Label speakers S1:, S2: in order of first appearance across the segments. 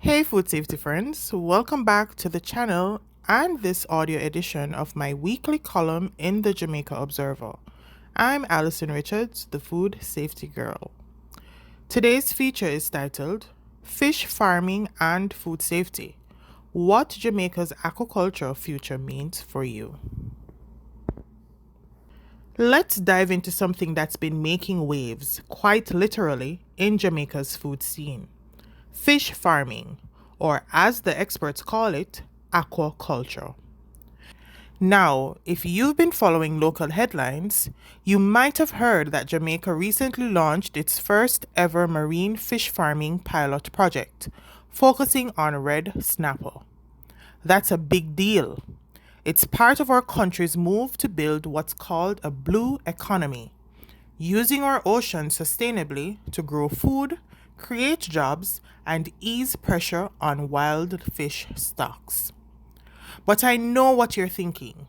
S1: Hey food safety friends, welcome back to the channel and this audio edition of my weekly column in the Jamaica Observer. I'm Alison Richards, the food safety girl. Today's feature is titled Fish Farming and Food Safety: What Jamaica's Aquaculture Future Means for You. Let's dive into something that's been making waves, quite literally, in Jamaica's food scene: fish farming, or as the experts call it, aquaculture. Now, if you've been following local headlines, you might have heard that Jamaica recently launched its first ever marine fish farming pilot project, focusing on red snapper. That's a big deal. It's part of our country's move to build what's called a blue economy, using our oceans sustainably to grow food, create jobs, and ease pressure on wild fish stocks. But I know what you're thinking.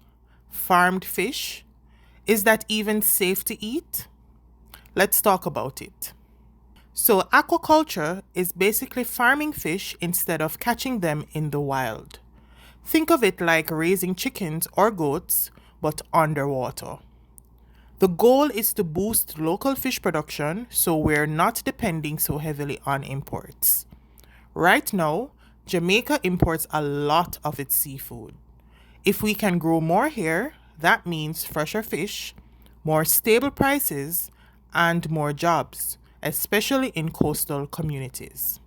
S1: Farmed fish? Is that even safe to eat? Let's talk about it. So, aquaculture is basically farming fish instead of catching them in the wild. Think of it like raising chickens or goats, but underwater. The goal is to boost local fish production so we're not depending so heavily on imports. Right now, Jamaica imports a lot of its seafood. If we can grow more here, that means fresher fish, more stable prices, and more jobs, especially in coastal communities.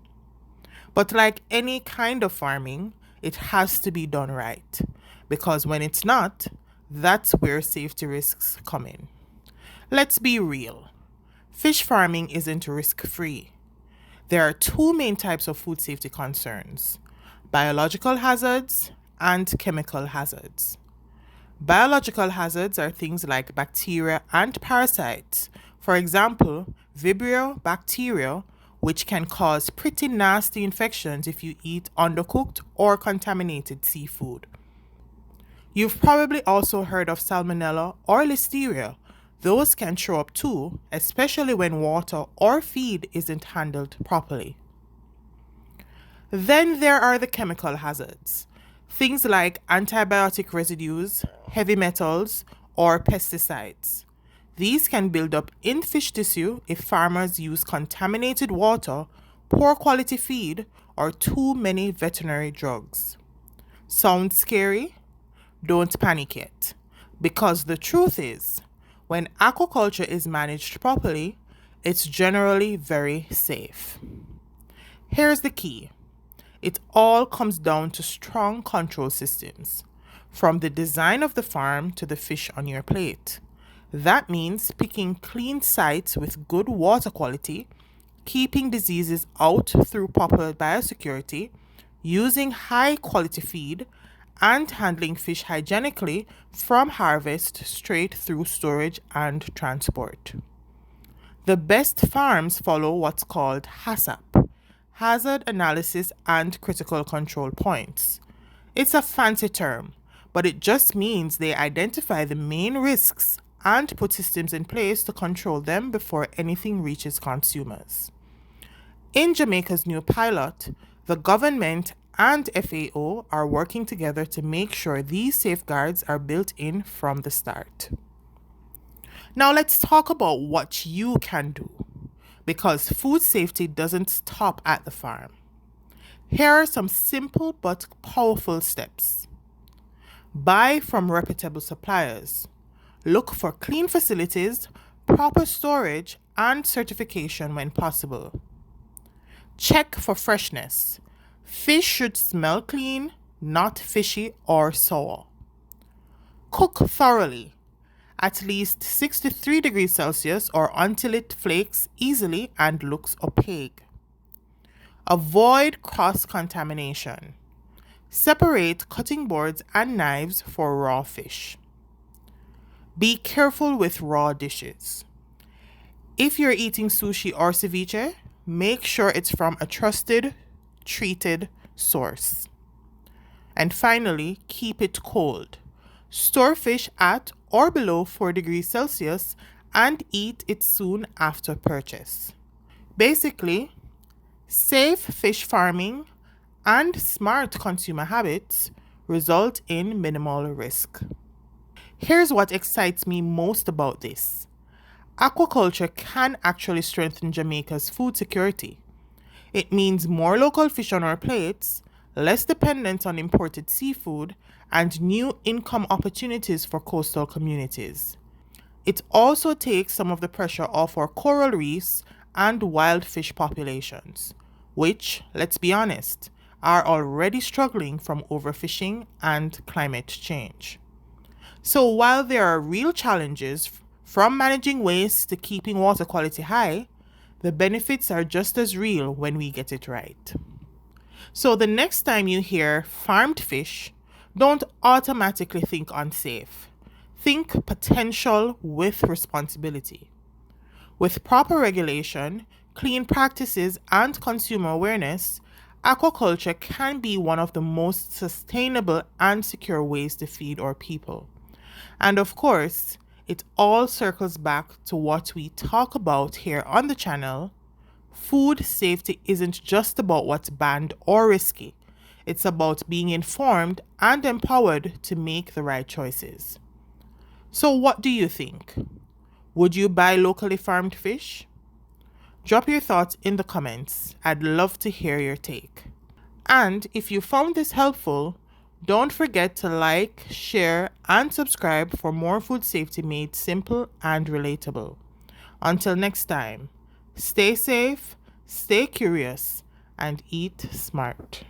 S1: But like any kind of farming, it has to be done right, because when it's not, that's where safety risks come in. Let's be real. Fish farming isn't risk-free. There are two main types of food safety concerns: biological hazards and chemical hazards. Biological hazards are things like bacteria and parasites. For example, Vibrio bacteria, which can cause pretty nasty infections if you eat undercooked or contaminated seafood. You've probably also heard of Salmonella or Listeria. Those can show up too, especially when water or feed isn't handled properly. Then there are the chemical hazards. Things like antibiotic residues, heavy metals, or pesticides. These can build up in fish tissue if farmers use contaminated water, poor quality feed, or too many veterinary drugs. Sounds scary? Don't panic yet, because the truth is, when aquaculture is managed properly, it's generally very safe. Here's the key. It all comes down to strong control systems, from the design of the farm to the fish on your plate. That means picking clean sites with good water quality, keeping diseases out through proper biosecurity, using high quality feed, and handling fish hygienically from harvest straight through storage and transport. The best farms follow what's called HACCP, Hazard Analysis and Critical Control Points. It's a fancy term, but it just means they identify the main risks and put systems in place to control them before anything reaches consumers. In Jamaica's new pilot, the government and FAO are working together to make sure these safeguards are built in from the start. Now let's talk about what you can do, because food safety doesn't stop at the farm. Here are some simple but powerful steps. Buy from reputable suppliers. Look for clean facilities, proper storage, and certification when possible. Check for freshness. Fish should smell clean, not fishy or sour. Cook thoroughly, at least 63 degrees Celsius or until it flakes easily and looks opaque. Avoid cross-contamination. Separate cutting boards and knives for raw fish. Be careful with raw dishes. If you're eating sushi or ceviche, make sure it's from a trusted, treated source. And finally, keep it cold. Store fish at or below 4 degrees Celsius and eat it soon after purchase. Basically, safe fish farming, and smart consumer habits result in minimal risk. Here's what excites me most about this. Aquaculture can actually strengthen Jamaica's food security. It means more local fish on our plates, less dependence on imported seafood, and new income opportunities for coastal communities. It also takes some of the pressure off our coral reefs and wild fish populations, which, let's be honest, are already struggling from overfishing and climate change. So while there are real challenges from managing waste to keeping water quality high, the benefits are just as real when we get it right. So the next time you hear farmed fish, don't automatically think unsafe. Think potential with responsibility. With proper regulation, clean practices, and consumer awareness, aquaculture can be one of the most sustainable and secure ways to feed our people. And of course, it all circles back to what we talk about here on the channel. Food safety isn't just about what's banned or risky. It's about being informed and empowered to make the right choices. So what do you think? Would you buy locally farmed fish? Drop your thoughts in the comments. I'd love to hear your take. And if you found this helpful, don't forget to like, share, and subscribe for more food safety made simple and relatable. Until next time, stay safe, stay curious, and eat smart.